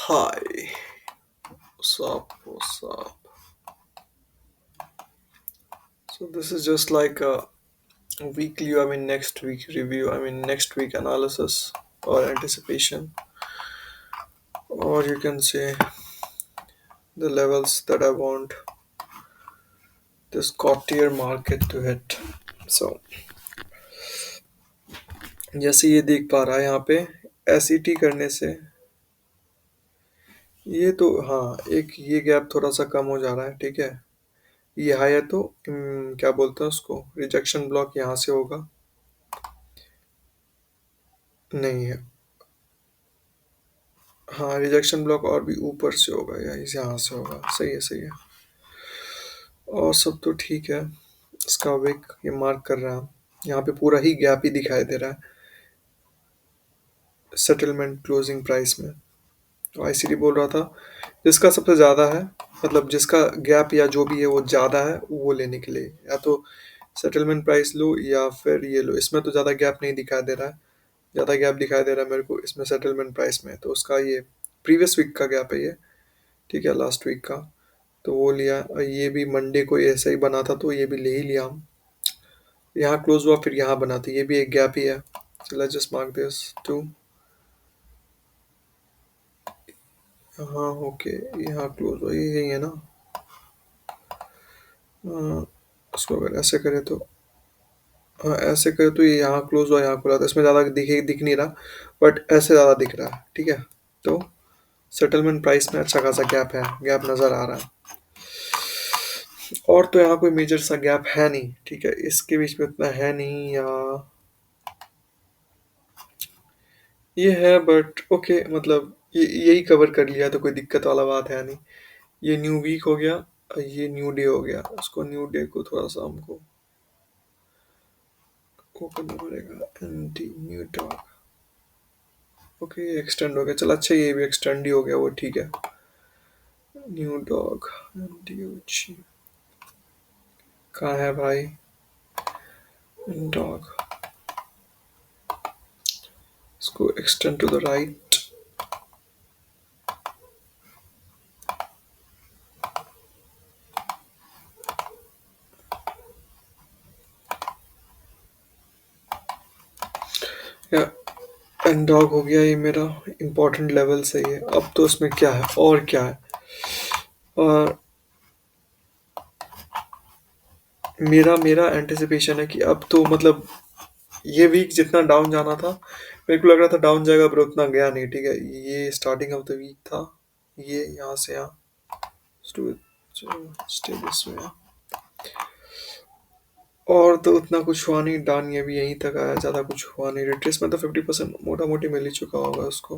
Hi, what's up? What's up? So this is just like a weekly, next week review, next week analysis or anticipation, or you can say the levels that I want this courtier market to hit. So जैसे ये देख पा रहा है यहाँ पे SET करने से ये तो हाँ एक ये गैप थोड़ा सा कम हो जा रहा है, ठीक है। ये हाई है तो क्या बोलते हैं उसको, रिजेक्शन ब्लॉक यहाँ से होगा। नहीं है, हाँ रिजेक्शन ब्लॉक और भी ऊपर से होगा या इस यहाँ से होगा। सही है, सही है। और सब तो ठीक है। इसका विक ये मार्क कर रहा है, यहाँ पे पूरा ही गैप ही दिखाई दे रहा है सेटलमेंट क्लोजिंग प्राइस में। तो आईसीडी बोल रहा था जिसका सबसे ज़्यादा है, मतलब जिसका गैप या जो भी है वो ज़्यादा है वो लेने के लिए, या तो सेटलमेंट प्राइस लो या फिर ये लो। इसमें तो ज़्यादा गैप नहीं दिखाई दे रहा है, ज़्यादा गैप दिखाई दे रहा है मेरे को इसमें सेटलमेंट प्राइस में। तो उसका ये प्रीवियस वीक का गैप है ये, ठीक है, लास्ट वीक का। तो वो लिया, और ये भी मंडे को ऐसा ही बना था तो ये भी ले ही लिया हम। यहाँ क्लोज हुआ फिर यहाँ बना, तो ये भी एक गैप ही है। So let's just mark this too. हाँ ओके, यहाँ क्लोज हुआ, ये यही है ना। हाँ, इसको अगर ऐसे करें तो, हाँ ऐसे करें तो ये यहाँ क्लोज हुआ यहाँ खुला, तो इसमें ज़्यादा दिख नहीं रहा, बट ऐसे ज़्यादा दिख रहा है, ठीक है। तो सेटलमेंट प्राइस में अच्छा खासा गैप है, गैप नज़र आ रहा है। और तो यहाँ कोई मेजर सा गैप है नहीं, ठीक है, इसके बीच में इतना है नहीं, या ये है बट ओके, मतलब ये यही कवर कर लिया तो कोई दिक्कत वाला बात है नहीं। ये न्यू वीक हो गया, ये न्यू डे हो गया। उसको न्यू डे को थोड़ा सा हमको वो करना पड़ेगा, एंटी न्यू डॉग। ओके ये एक्सटेंड हो गया, चल अच्छा ये भी एक्सटेंड ही हो गया, वो ठीक है। न्यू डॉग एंटी कहाँ है भाई, डॉग, इसको एक्सटेंड टू द राइट। या एंड डॉग हो गया, ये मेरा इंपॉर्टेंट लेवल सही है। अब तो इसमें क्या है और क्या है, और मेरा मेरा एंटिसिपेशन है कि अब तो मतलब ये वीक जितना डाउन जाना था, मेरे को लग रहा था डाउन जाएगा, पर उतना गया नहीं, ठीक है। ये स्टार्टिंग ऑफ द वीक था, ये यहाँ से यहाँ स्टे दिस वे, और तो उतना कुछ हुआ नहीं। डाउन ये भी यहीं तक आया, ज़्यादा कुछ हुआ नहीं। रिट्रेस में तो 50% मोटा मोटी मिल ही चुका होगा उसको।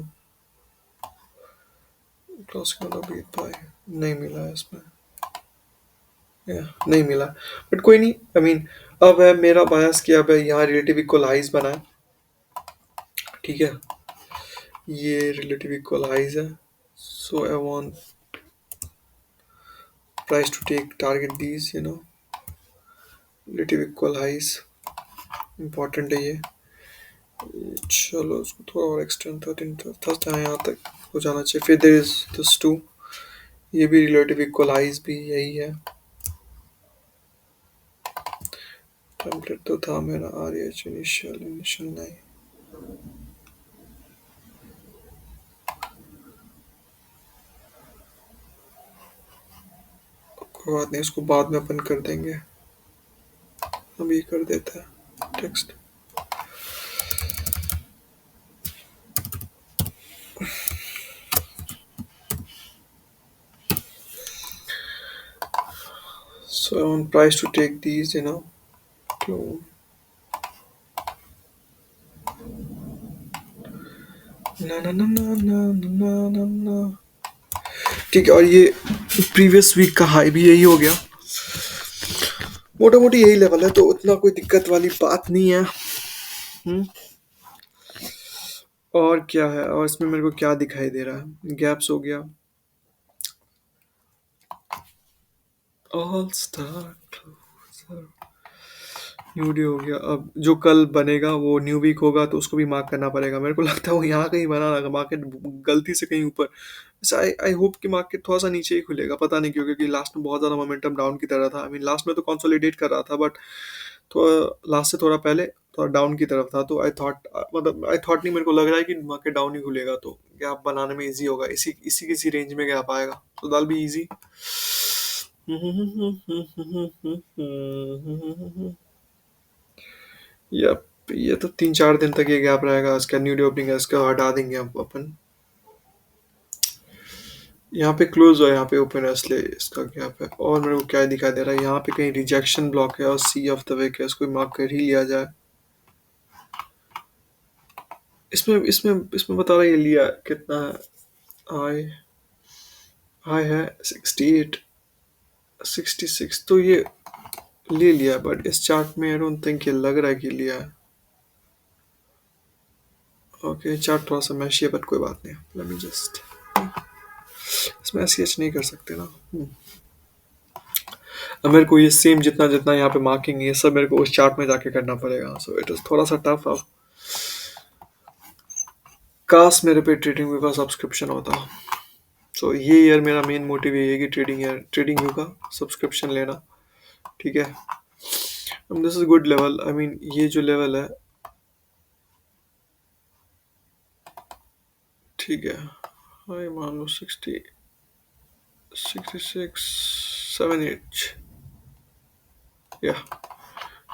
क्लासिक वाला बीट भाई नहीं मिला है इसमें, या नहीं मिला, बट कोई नहीं। अब है मेरा बायस कि अब है यहाँ रिलेटिव इक्वल हाइज बना है, ठीक है। ये रिलेटिव इक्वल हाइज है, so I want price to take target these, relative equal highs, important है ये। चलो उसको थोड़ा और एक्सटेंड 13 था यहाँ तक हो जाना चाहिए। फिर देयर इज दिस टू, ये भी रिलेटिव इक्वल हाइज भी यही है। टेम्पलेट तो था मेरा आर एच इनिशियल इनिशियल नहीं, कोई बात नहीं, इसको बाद में अपन कर देंगे, अभी कर देता है text. So I want price to take these, to ना ना ना ना ना ना ना ना, ठीक है। और ये प्रीवियस वीक का हाई भी यही हो गया, मोटा मोटी यही लेवल है, तो उतना कोई दिक्कत वाली बात नहीं है। हम्म। और क्या है, और इसमें मेरे को क्या दिखाई दे रहा है, गैप्स हो गया, all star closure, new day हो गया, अब जो कल बनेगा वो न्यू वीक होगा तो उसको भी मार्क करना पड़ेगा। मेरे को लगता है वो यहाँ कहीं बना रहेगा, मार्केट गलती से कहीं ऊपर। वैसे आई आई होप कि मार्केट थोड़ा सा नीचे ही खुलेगा, पता नहीं क्यों, क्योंकि लास्ट में बहुत ज़्यादा मोमेंटम डाउन की तरह था। आई मीन लास्ट में तो कंसोलिडेट कर रहा था, बट थोड़ा लास्ट से थोड़ा पहले थोड़ा डाउन की तरफ था। तो आई थॉट, मतलब आई थॉट नहीं, मेरे को लग रहा है कि मार्केट डाउन ही खुलेगा तो गैप बनाने में इजी होगा, इसी इसी किसी रेंज में गैप आएगा तो दैल बी इजी। यप, ये तो 3-4 दिन तक ये गैप रहेगा। इसका न्यू डे ओपनिंग है, इसका हटा देंगे हम अपन। यहाँ पे क्लोज है, यहाँ पे ओपन है, इसलिए इसका गैप है। और मेरे को क्या दिखाई दे रहा है, यहाँ पे कहीं रिजेक्शन ब्लॉक है और सी ऑफ द वीक है, इसको मार्क कर ही लिया जाए। इसमें इसमें इसमें बता रहा है ये लिया कितना है। हाई हाई है 68, 66, तो ये ले लिया, बट इस चार्ट में आई डोंट थिंक ये लग रहा है कि लिया है। ओके, चार्ट थोड़ा सा मैशी है, बट कोई बात नहीं, लेट मी जस्ट, इसमें ऐसी नहीं कर सकते ना। अब मेरे को ये सेम जितना जितना यहाँ पे मार्किंग है, ये सब मेरे को उस चार्ट में जाके करना पड़ेगा, सो इट इज थोड़ा सा टफ। अब काश मेरे पे ट्रेडिंग व्यू का सब्सक्रिप्शन होता। सो ये ईयर मेरा मेन मोटिव ये है कि ट्रेडिंग व्यू का सब्सक्रिप्शन लेना। ठीक है, this is good level. I mean ये जो लेवल है, ठीक है, हाई मान लो 60, 66, 78, या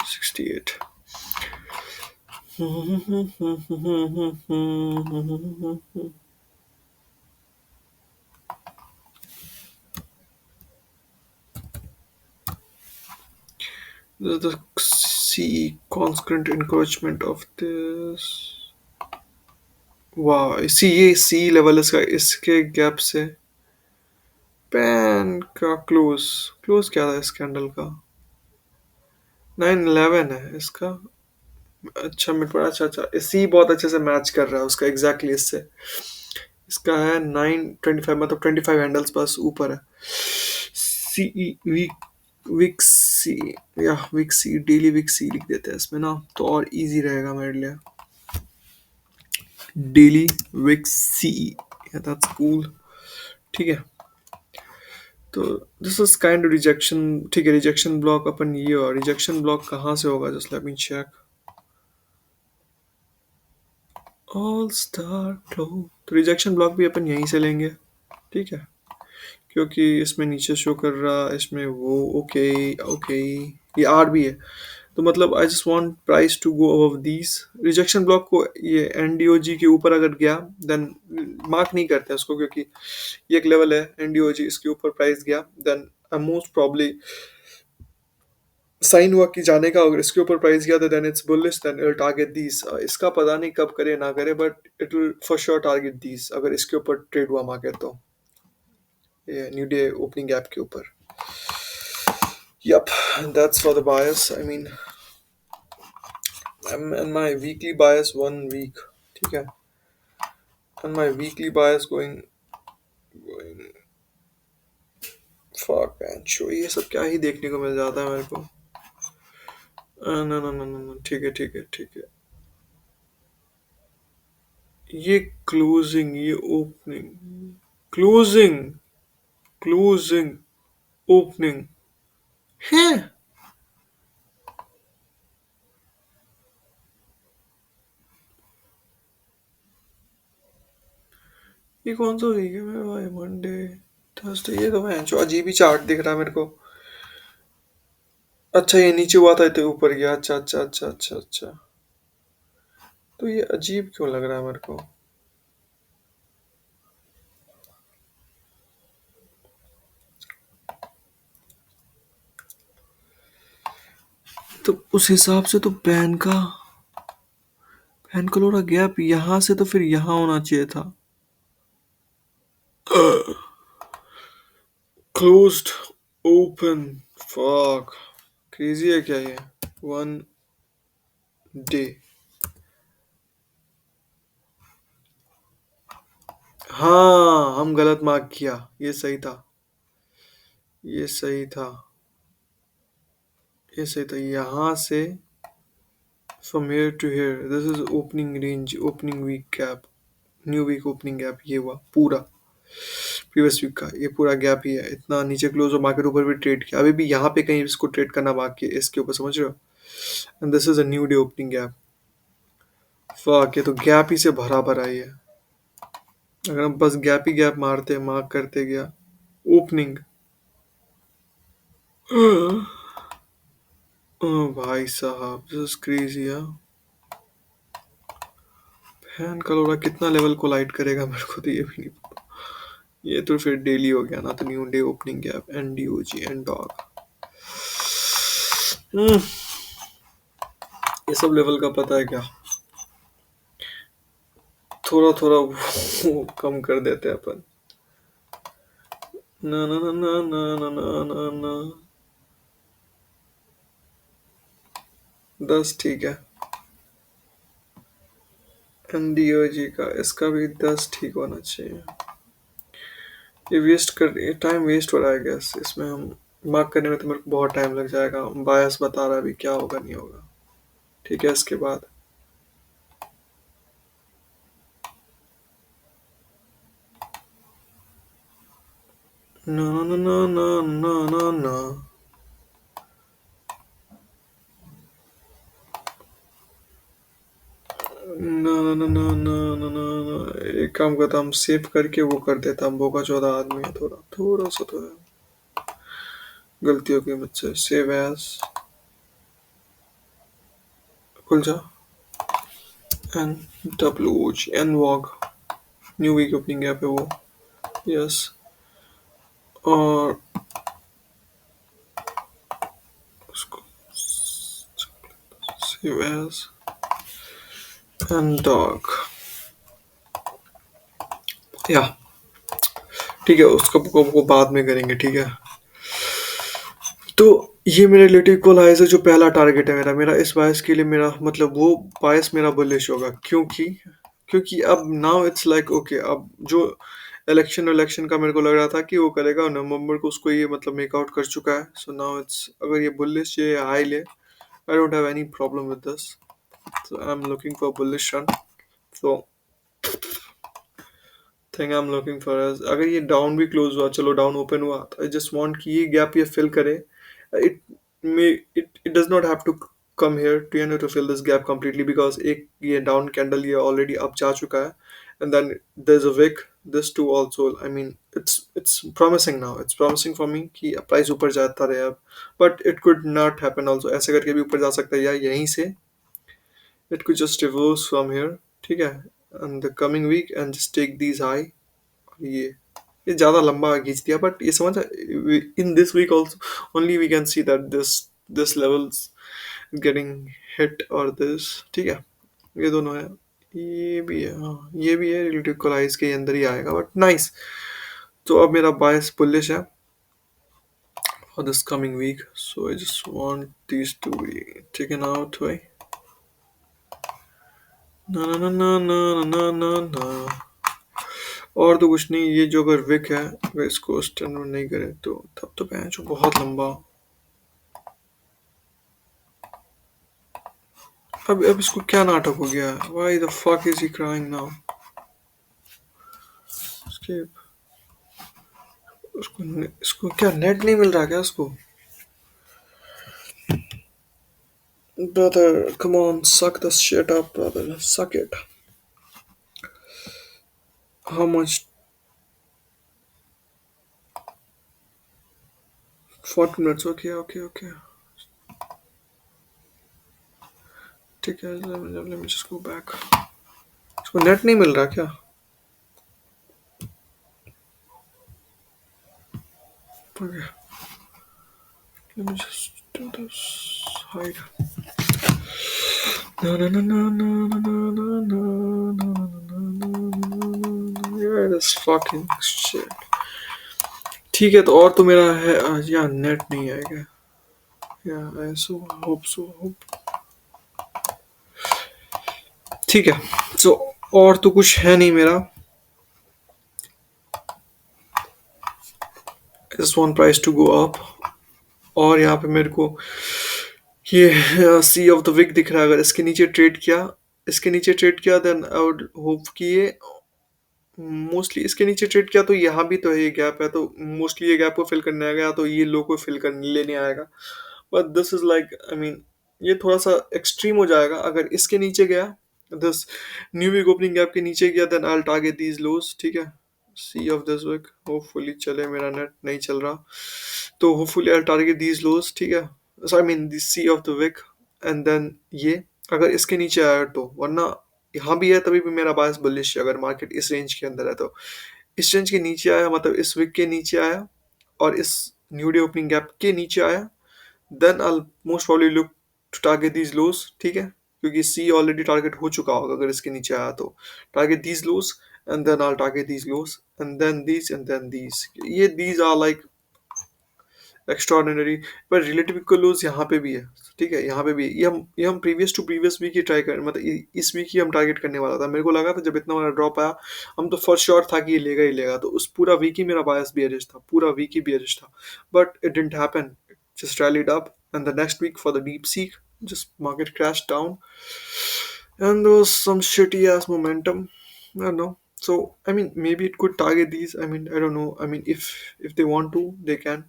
68। This is the C constant encroachment of this. वाह, इसी ये सी लेवल इसका, इसके गैप से पैन का क्लोज, क्लोज क्या था इस कैंडल का, 911 है इसका। अच्छा मिड पर, अच्छा अच्छा, सी बहुत अच्छे से मैच कर रहा है उसका एग्जैक्टली इससे। इसका है 925, मतलब 25 हैंडल्स बस ऊपर है। सी वीक, विक सी, या विक सी, डेली विक सी लिख देते हैं इसमें ना, तो और इजी रहेगा मेरे लिए। Daily wick see, that's cool. ठीक है, तो दिस इज काइंड रिजेक्शन। ठीक है, रिजेक्शन ब्लॉक अपन ये, और रिजेक्शन ब्लॉक कहाँ से होगा, just let me check. All star close, तो रिजेक्शन ब्लॉक भी अपन यहीं से लेंगे। ठीक है, क्योंकि इसमें नीचे शो कर रहा, इसमें वो, ओके ओके, ये आर भी है, तो मतलब I just want price to go above these rejection block को। ये एनडीओजी के ऊपर अगर गया देन मार्क नहीं करते उसको, क्योंकि ये एक लेवल है एनडीओजी, इसके ऊपर प्राइस गया देन मोस्ट प्रॉब्ली साइन हुआ कि जाने का, अगर इसके ऊपर प्राइस गया था then it's bullish, then it will target these. इसका पता नहीं कब करे ना करे, but it will for sure target these अगर इसके ऊपर ट्रेड हुआ मार्केट तो, ये न्यू डे ओपनिंग गैप के ऊपर। Yep, that's for the bias. I mean, I'm in my weekly bias 1 week. ठीक है, and my weekly bias going fuck man show, ये सब क्या ही देखने को मिल जाता है मेरे को। नो नो नो नो, ठीक है ठीक है ठीक है, ये क्लोजिंग, ये ओपनिंग, क्लोजिंग, क्लोजिंग, ओपनिंग है। ये कौन सा वीक है मेरे भाई, मंडे, थर्सडे, ये तो मैं जो अजीब ही चार्ट दिख रहा है मेरे को। अच्छा, ये नीचे हुआ था तो ऊपर गया, अच्छा अच्छा अच्छा अच्छा अच्छा, तो ये अजीब क्यों लग रहा है मेरे को। तो उस हिसाब से तो पैन कलोरा गैप यहाँ से तो फिर यहाँ होना चाहिए था। क्लोज्ड, ओपन, फक, क्रेजी है क्या ये, 1 डे। हाँ, हम गलत मार्क किया, ये सही था, ये सही था, ये सही था, यहाँ से from here to here, this is opening range, opening week gap, new week opening gap, ये हुआ पूरा प्रीवियस वीक का, ये पूरा गैप ही है। इतना नीचे क्लोज हो, मार्केट ऊपर भी ट्रेड किया, अभी भी यहाँ पे कहीं इसको ट्रेड करना बाकी है इसके ऊपर, समझ रहे हो। And this is a new day opening gap. Fuck, ये तो गैप ही से भरा भरा ही है। अगर हम बस गैप ही गैप मारते मार्क करते गया ओपनिंग। ओ भाई साहब, दिस इज क्रेजी यार। फैन का लोड़ा कितना लेवल को लाइट करेगा मेरे को तो ये भी नहीं पता। ये तो फिर डेली हो गया ना, तो new day opening gap, N D O G, N dog. ये सब लेवल का पता है क्या, थोड़ा थोड़ा वो कम कर देते हैं अपन। ना ना ना ना ना ना ना ना ना। 10 ठीक है। एनडीओजी का, इसका भी 10 ठीक होना चाहिए। ये वेस्ट कर, ये टाइम वेस्ट हो रहा है गैस इसमें, हम मार्क करने में तो मेरे को बहुत टाइम लग जाएगा। बायस बता रहा है अभी क्या होगा नहीं होगा। ठीक है, इसके बाद ना ना ना ना ना ना ना ना ना ना ना ना ना ना ना। एक काम करता, हम सेव करके वो कर देता, हम बोका 14 आदमी है, थोड़ा थोड़ा सा तो है, गलती हो गई मुझसे। सेव एज, खुल जा, N W G N wog, new week opening gap है वो। यस, और उसको सेव एज एन डॉग, या ठीक है, उसका को बाद में करेंगे, ठीक है। तो ये मेरे रिलेटिव को लाइज है, जो पहला टारगेट है मेरा, मेरा इस बायस के लिए, मेरा मतलब वो बायस मेरा बुलिश होगा, क्योंकि क्योंकि अब नाउ इट्स लाइक ओके, अब जो इलेक्शन का मेरे को लग रहा था कि वो करेगा नवंबर को, उसको ये मतलब मेक आउट कर चुका है। सो नाउ इट्स, अगर ये बुलिश ये हाई ले, I don't have any problem with this, so I am looking for bullish run. So thing I am looking for, अगर ये डाउन भी क्लोज हुआ, चलो डाउन ओपन हुआ, तो आई जस्ट वांट कि ये गैप ये फिल करे। It may it does not have to come here too, you know, to fill this gap completely, because एक ये डाउन कैंडल ये ऑलरेडी अप जा चुका है, and then there is a wick, this too also, I mean it's promising now, it's promising for me कि price ऊपर जाता रहे अब, but it could not happen also, ऐसे करके भी ऊपर जा सकता है, या यहीं से it could just reverse from here, ठीक है, and the coming week and just take these high. ये ज्यादा लंबा खींच दिया, बट ये समझ, in this week also only we can see that this levels getting hit, और दिस, ठीक है, ये दोनों है, ये भी है, हाँ ये भी है, रिलेटिव कोलाइज के अंदर ही आएगा, बट नाइस। तो अब मेरा बायस बुलिश है for this coming week, so I just want these to be taken out भाई। ना ना ना ना ना ना ना ना। और तो कुछ नहीं, ये जो अगर विक है, अगर इसको स्टैंड नहीं करें तो तब तो पैंच बहुत लंबा। अब इसको क्या नाटक हो गया, why the fuck is he crying now. उसके उसको इसको क्या नेट नहीं मिल रहा क्या उसको। Brother come on, suck the shit up brother, suck it। how much, 40 minutes, okay okay okay, ठीक है, let me just go back। इसको नेट नहीं मिल रहा क्या, okay, let me just do this, hide। no no no no no no no no no no no no, yeah this fucking shit। ठीक है, तो और तो मेरा है यार, नेट नहीं आएगा, या आई सो होप सो होप, ठीक है। सो और तो कुछ है नहीं मेरा, just want price to go up, और यहाँ पे मेरे को ये सी ऑफ द विक दिख रहा है, अगर इसके नीचे ट्रेड किया देन आई वुड होप कि ये मोस्टली इसके नीचे ट्रेड किया, तो यहाँ भी तो है, ये गैप है, तो मोस्टली ये गैप को फिल करने आएगा, तो ये लो को फिल करने लेने आएगा। But this is like, I mean, ये थोड़ा सा एक्सट्रीम हो जाएगा। अगर इसके नीचे गया, this new week opening gap के नीचे गया, then I target these lows, ठीक है। See of this week, hopefully चले, मेरा नेट नहीं चल रहा, तो hopefully I target these lows, ठीक है। So I mean this see of the week, and then ये अगर इसके नीचे आया तो, वरना यहाँ भी है तभी भी मेरा बायस बुलिश है, अगर मार्केट इस रेंज के अंदर है तो। इस रेंज के नीचे आया, मतलब इस वीक के नीचे आया और इस न्यू डे ओपनिंग गैप के नीचे आया, then I most probably look to target these lows, ठीक है, क्योंकि सी ऑलरेडी टारगेट हो चुका होगा अगर इसके नीचे आया तो। Target these lows, and then I target these lows, and then these, ये दीज आर लाइक एक्स्ट्रॉर्डिनरी। पर रिलेटिव इक्वल यहाँ पे भी है, ठीक है, यहाँ पे भी है। ये हम प्रीवियस टू प्रीवियस वीक ही ट्राई कर, मतलब इस वीक ही हम टारगेट करने वाला था। मेरे को लगा था जब इतना बड़ा ड्रॉप आया, हम तो फॉर श्योर था कि ये लेगा ही लेगा, तो उस पूरा वीक ही मेरा बायस बियरिश था, पूरा वीक ही बियरिश था। But it didn't happen, just rallied up, and the next week for the deep sea, just market crashed down, and there was some shitty ass momentum. I don't know. So I mean, maybe it could target these. I mean, I don't know. I mean, if they want to, they can.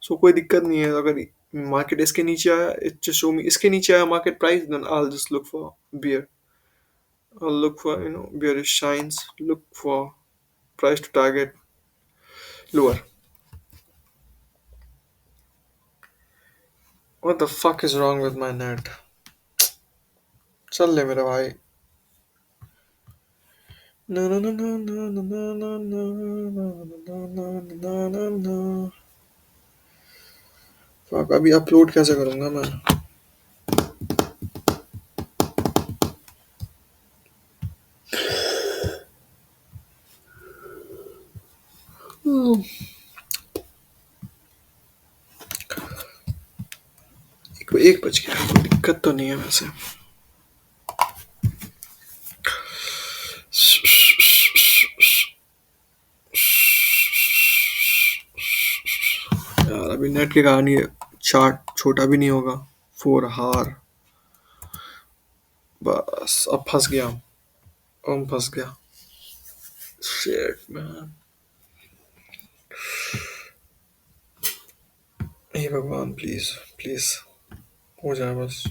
So कोई दिक्कत नहीं है, अगर market इसके नीचे आया, it just show me इसके नीचे आया market price, then I'll just look for bear. I'll look for, bearish signs. Look for price to target lower. What the fuck is wrong with my net? चल ले मेरा भाई। ना ना ना ना ना ना ना ना ना ना ना ना ना ना। fuck, अभी अपलोड कैसे करूंगा मैं? एक बज गया, कोई दिक्कत तो नहीं है वैसे। यार अभी नेट के कारण ये चार्ट छोटा भी नहीं होगा। 4 हार, बस अब फंस गया, अब फंस गया। शिट मैन, हे भगवान, प्लीज प्लीज हो जाए बस।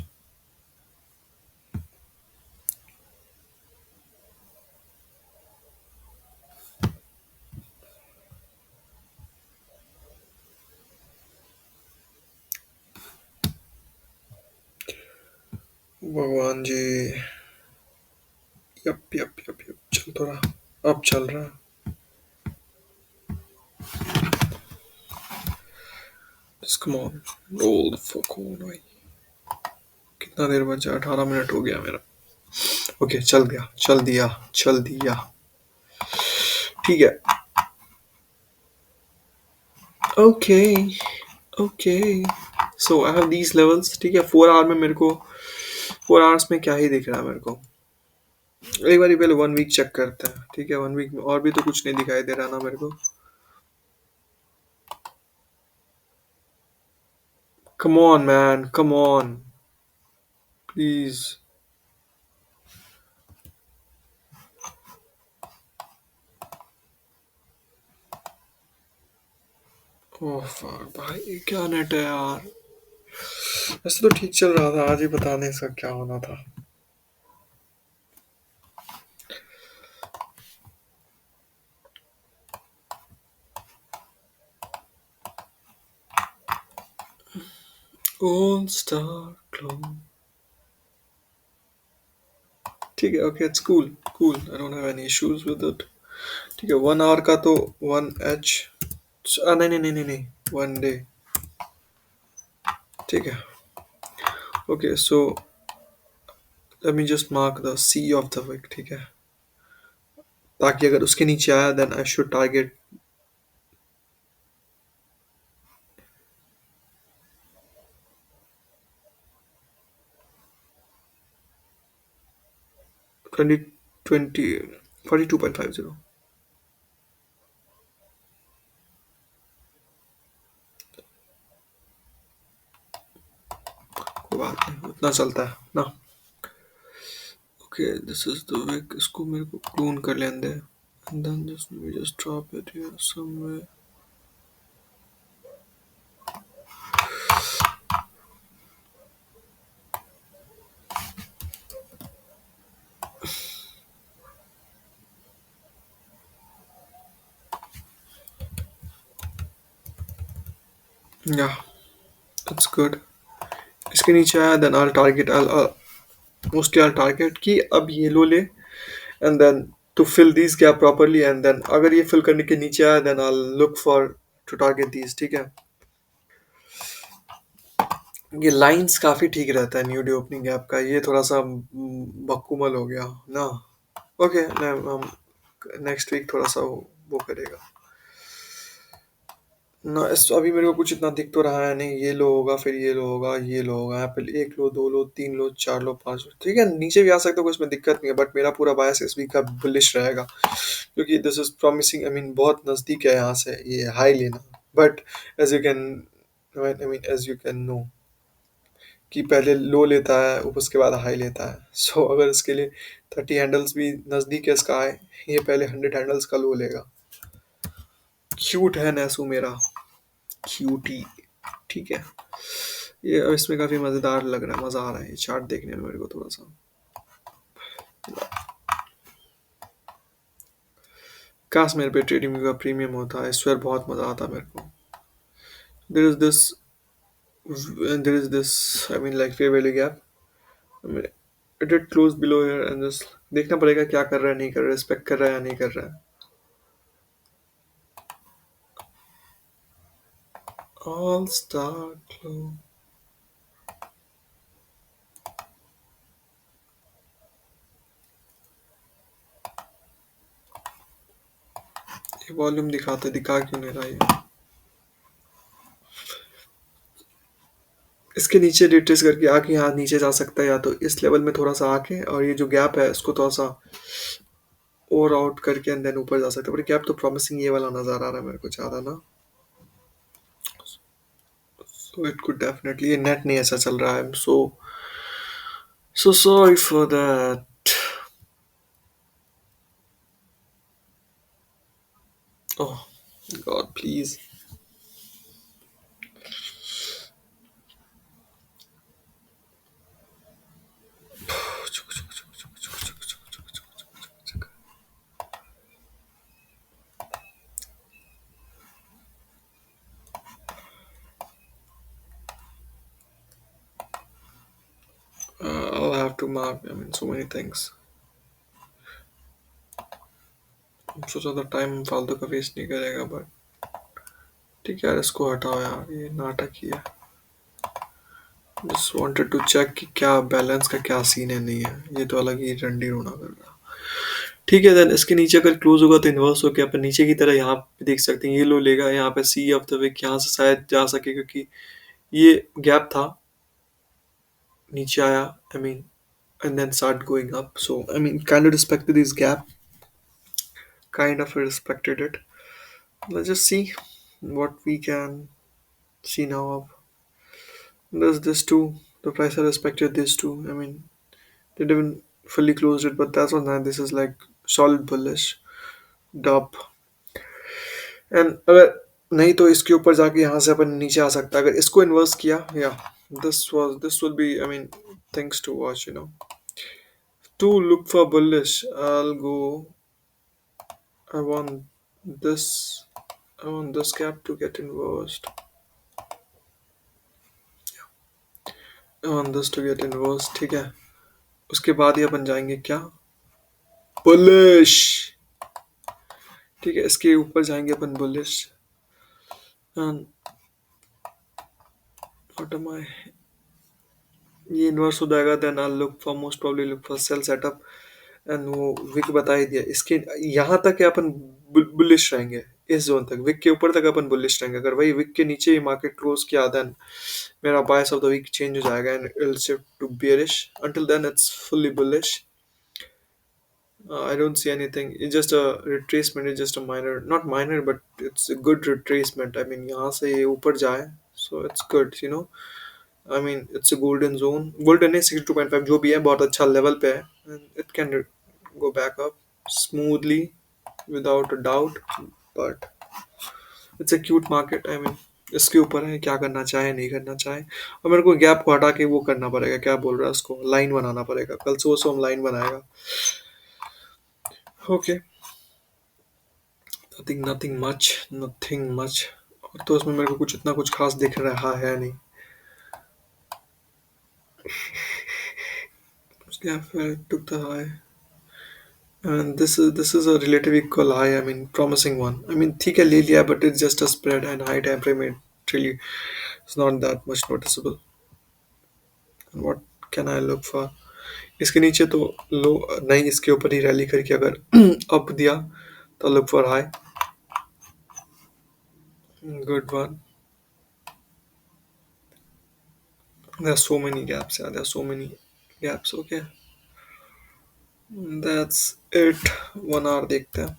भगवान जी। यप यप यप यप, चल तो रहा, अब चल रहा है। Just come on, roll the fuck on भाई। कितना देर बचा? 18 मिनट हो गया मेरा। ओके, चल गया, चल दिया, चल दिया, ठीक है। Okay okay, so I have these levels, ठीक है। 4 आवर में मेरे को, 4 आवर्स में क्या ही दिख रहा है मेरे को? एक बार पहले 1 वीक चेक करते हैं, ठीक है। 1 वीक में और भी तो कुछ नहीं दिखाई दे रहा ना मेरे को। Come on man, come on, please. Oh fuck भाई, क्या नेट है यार। वैसे तो ठीक चल रहा था, आज ही बता नहीं इसका क्या होना था। All Star Club, ठीक है। Okay, it's cool, cool, I don't have any issues with it, ठीक है। 1 आवर का तो 1 H, नहीं नहीं नहीं नहीं नहीं, 1 डे, ठीक है। Okay, so let me just mark the C of the week, ठीक है, ताकि अगर उसके नीचे आया देन आई शुड टारगेट 2020 42.50। कोई बात कितना चलता है ना। Okay this is the wick, इसको मेरे को क्लोन कर लेने दे, and then just drop it here somewhere. Yeah, that's good. इसके नीचे आया, then I'll target, mostly I'll target कि अब ये लो ले, and then to fill these gap properly, and then अगर ये fill करने के नीचे आया, then I'll look for to target these, ठीक है। ये लाइंस काफी ठीक रहता है न्यू डे ओपनिंग गैप का, ये थोड़ा सा बक्कुमल हो गया ना। ओके, हम नेक्स्ट वीक थोड़ा सा वो करेगा ना। इस अभी मेरे को कुछ इतना दिख तो रहा है नहीं, ये लो होगा, फिर ये लो होगा, ये लो होगा, यहाँ पे एक लो, दो लो, तीन लो, चार लो, पांच लो, ठीक है, नीचे भी आ सकता है, कोई इसमें दिक्कत नहीं है, बट मेरा पूरा बायस इस वीक का बुलिश रहेगा, क्योंकि this is promising, I mean बहुत नजदीक है यहाँ से ये हाई लेना, but as you can, I mean as you can know कि पहले लो लेता है उसके बाद हाई लेता है, सो अगर इसके लिए 30 हैंडल्स भी नजदीक है इसका हाई, ये पहले 100 हैंडल्स का लो लेगा। क्यूट है नैसू मेरा, क्यूटी, ठीक है। ये इसमें काफी मजेदार लग रहा है, मजा आ रहा है ये चार्ट देखने में मेरे को थोड़ा सा। काश मेरे पे ट्रेडिंग का प्रीमियम होता है, इस बार बहुत मजा आता मेरे को। There is this, there is this, I mean like fair value gap, it did close below here, and just देखना पड़ेगा क्या कर रहा है, नहीं कर रहा है, रिस्पेक्ट कर रहा है या नहीं कर रहा है। ऑल स्टार क्लो, ये वॉल्यूम दिखाते, दिखा क्यों नहीं रहा ये। इसके नीचे रिट्रेस करके आके यहाँ नीचे जा सकता है, या तो इस लेवल में थोड़ा सा आके, और ये जो गैप है इसको थोड़ा सा ओवर आउट करके एंड देन ऊपर जा सकते हैं, बट गैप तो प्रॉमिसिंग ये वाला नजर आ रहा है मेरे को ज्यादा ना। सो इट कुड डेफिनेटली, ये नेट नहीं ऐसा चल रहा है, I am so sorry for that. Oh God please. I'll have to mark, I mean so many things, so ज़्यादा टाइम फालतू का वेस्ट नहीं करेगा, बट ठीक है यार, इसको हटाओ यार, ये नाटक ही है। जस्ट वांटेड टू चेक कि क्या बैलेंस का क्या सीन है, नहीं है, ये तो अलग ही रंडी रोना कर रहा। ठीक है, देन इसके नीचे अगर क्लोज होगा तो इन्वर्स होकर अपन नीचे की तरह यहाँ पे देख सकते हैं, ये लो लेगा यहाँ पे सी ऑफ द वीक, यहाँ से शायद जा सके, क्योंकि ये गैप था, नीचे आया, I mean and then start going up. So I mean, kind of respected this gap, kind of respected it. Let's just see what we can see now. There's this too. The price I respected this too. I mean, didn't even fully closed it, but that's what not. This is like solid bullish dub. And अगर नहीं तो इसके ऊपर जाके यहाँ से अपन नीचे आ सकता है, अगर इसको इन्वर्स किया, या this will be, I mean, things to watch, you know. To look for bullish, I'll go. I want this. I want this gap to get inversed. I want this to get inversed, ठीक है। उसके बाद ही अपन जाएंगे क्या, bullish, ठीक है, इसके ऊपर जाएंगे अपन bullish, and what am I, ये इन्वर्स हो जाएगा, then I look for, most probably look for sell setup, and वो विक बता ही दिया, इसके यहाँ तक है अपन बुलिश रहेंगे, इस जोन तक, विक के ऊपर तक अपन बुलिश रहेंगे, अगर वही विक के नीचे ही मार्केट क्लोज किया, देन मेरा bias of the week change हो जाएगा, and it will shift to bearish, until then it's fully bullish. I don't see anything. It's just a retracement. It's just a minor, not minor, but it's a good retracement. I mean, यहाँ से ये ऊपर जाए, so it's good, you know. I mean it's a golden zone, golden है 62.5 जो भी है, बहुत अच्छा लेवल पे है, and it can go back up smoothly without a doubt, but it's a cute market. I mean इसके ऊपर है क्या करना चाहे नहीं करना चाहे, और मेरे को गैप को हटा के वो करना पड़ेगा, क्या बोल रहा है उसको, लाइन बनाना पड़ेगा, कल से वो सोम लाइन बनाएगा। Okay, nothing nothing much, nothing much. तो उसमें मेरे को कुछ इतना कुछ खास दिख रहा है नहीं। उसके फिर took the high, and this is a relative equal high, I mean promising one, I mean ठीक है ले लिया, but it's just a spread and high time frame it really is not that much noticeable. And what can I look for? इसके नीचे तो लो नहीं, इसके ऊपर ही रैली करके अगर अप दिया तो look for high, good one. There are so many gaps, yeah, there are so many gaps, okay, that's it। 1 hour देखते हैं।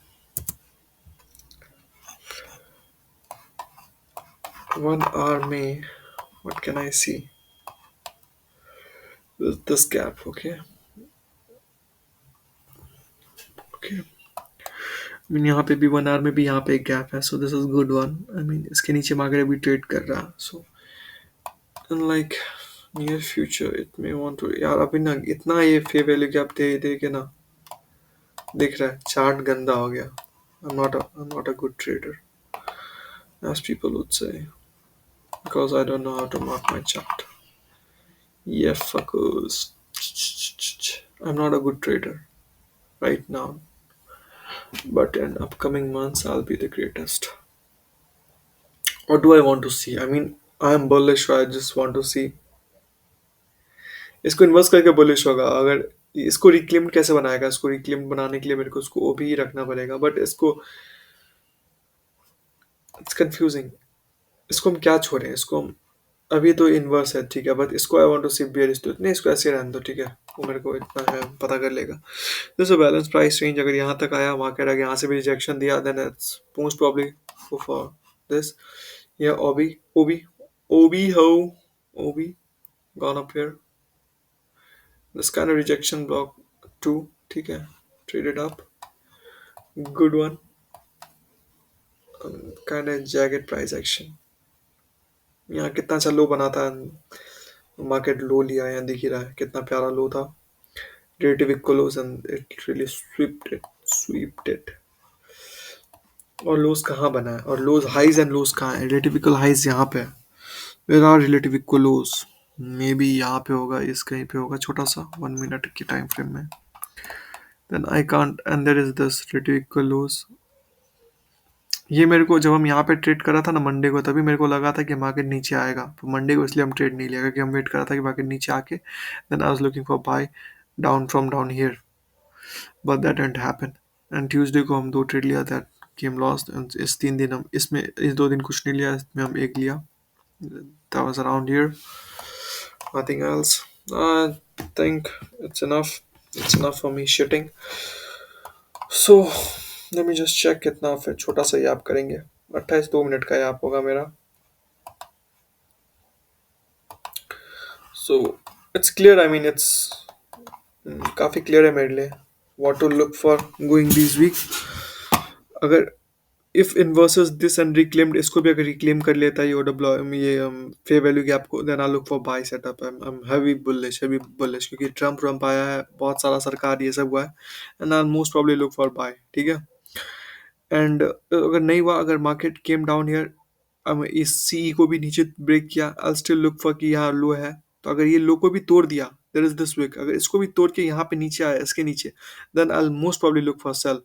1 hour में what can I see? This gap, okay, okay, I mean यहाँ पे भी 1 hour में भी यहाँ पे एक गैप है, so this is good one. I mean इसके नीचे मार्केट अभी ट्रेड कर रहा है, so in like near future it may want to, यार अभी ना इतना ये फे वैल्यू गैप दे दे के ना, दिख रहा है चार्ट गंदा हो गया। I'm not a good trader, as people would say, because I don't know how to mark my chart. Yeah, fuckers. I'm not a good trader right now, but in upcoming months I'll be the greatest. What do I want to see? I mean, I am bullish, so I just want to see इसको inverse करके bullish होगा। अगर इसको reclaimed कैसे बनाएगा, इसको reclaimed बनाने के लिए मेरे को उसको ओ भी रखना पड़ेगा, बट इसको इट्स कंफ्यूजिंग। इसको हम क्या छोड़ें, इसको हम अभी तो इन्वर्स है ठीक है, बट इसको I want to see bearish तो नहीं, इसको ऐसे रहने दो ठीक है, वो मेरे को इतना है पता कर लेगा। दिस बैलेंस प्राइस रेंज, अगर यहाँ तक आया मार्केट अगर यहाँ से भी रिजेक्शन दिया, then it's most probably go for this, या ओबी ओबी ओबी हो OB gone up here, this kind of rejection block too, ठीक है, traded up, good one, kind of jagged price action। यहाँ कितना अच्छा लो बना था, मार्केट लो लिया, यहाँ दिख ही रहा है कितना प्यारा लो था, relative equals and it really swept it। और लोस कहाँ बना है, और लोस हाइज एंड लोस कहाँ है, रिलेटिव इक्वल हाइज यहाँ पे है, where are relative equal lows, maybe यहाँ पे होगा, इस कहीं पे होगा छोटा सा 1 मिनट के टाइम फ्रेम में, then I can't, and there is this relative equal lows. ये मेरे को जब हम यहाँ पे ट्रेड करा था ना मंडे को, तभी मेरे को लगा था कि मार्केट नीचे आएगा, तो मंडे को इसलिए हम ट्रेड नहीं लिया, क्योंकि हम वेट करा था कि मार्केट नीचे आके, then I was looking for buy down from down here, but that didn't happen. And Tuesday को हम 2 ट्रेड लिया, दैट गेम लॉस्ट, एंड इस 3 दिन हम इसमें, इस 2 दिन कुछ नहीं लिया, इसमें हम एक लिया, that was around here, nothing else। I think it's enough for me shitting, so let me just check कितना, फिर छोटा सा याप करेंगे, 28 2 मिनट का याप होगा मेरा। So it's clear, I mean it's काफ़ी क्लियर है मेरे लिए what to look for going this week। अगर if inverses this and reclaimed, इसको भी अगर रिक्लेम कर लेता है ये OW, ये फेयर वैल्यू गैप को, then I look for buy setup. I am heavy bullish, क्योंकि ट्रम्प आया है, बहुत सारा सरकार ये सब हुआ है, and I most probably look for buy, ठीक है। एंड अगर नहीं हुआ, अगर मार्केट केम डाउन हियर, इस सीई को भी नीचे ब्रेक किया, आई स्टिल लुक फॉर कि यहाँ लो है, तो अगर ये लो को भी तोड़ दिया, देयर इज दिस वीक, अगर इसको भी तोड़ के यहाँ पे नीचे आया, इसके नीचे, then I most probably look for sell,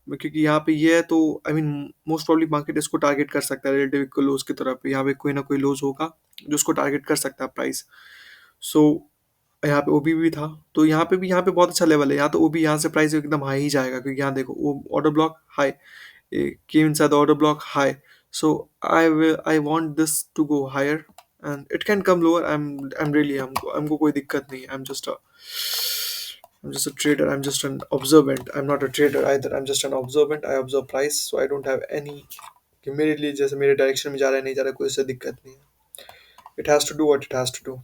क्योंकि यहाँ पे ये है, तो I mean most probably market इसको टारगेट कर सकता है रिलेटिव इक्वल लोज की तरफ, यहाँ पे कोई ना कोई लोज होगा जो उसको टारगेट कर सकता है प्राइस। सो यहाँ पे ओबी भी था, तो यहाँ पे बहुत अच्छा लेवल है, यहाँ तो ओबी, यहाँ से प्राइस एकदम हाई ही जाएगा, क्योंकि यहाँ देखो वो order block high, came inside the order block high, so I want this to go higher, and it can come lower। I'm really हमको कोई दिक्कत नहीं है, I'm just a trader, I'm just an observant, I'm not a trader either, I'm just an observant, I observe price, so I don't have any कि मेरे लिए जैसे मेरे डायरेक्शन में जा रहा है नहीं जा रहा है, कोई इससे दिक्कत नहीं है, it has to do what it has to do।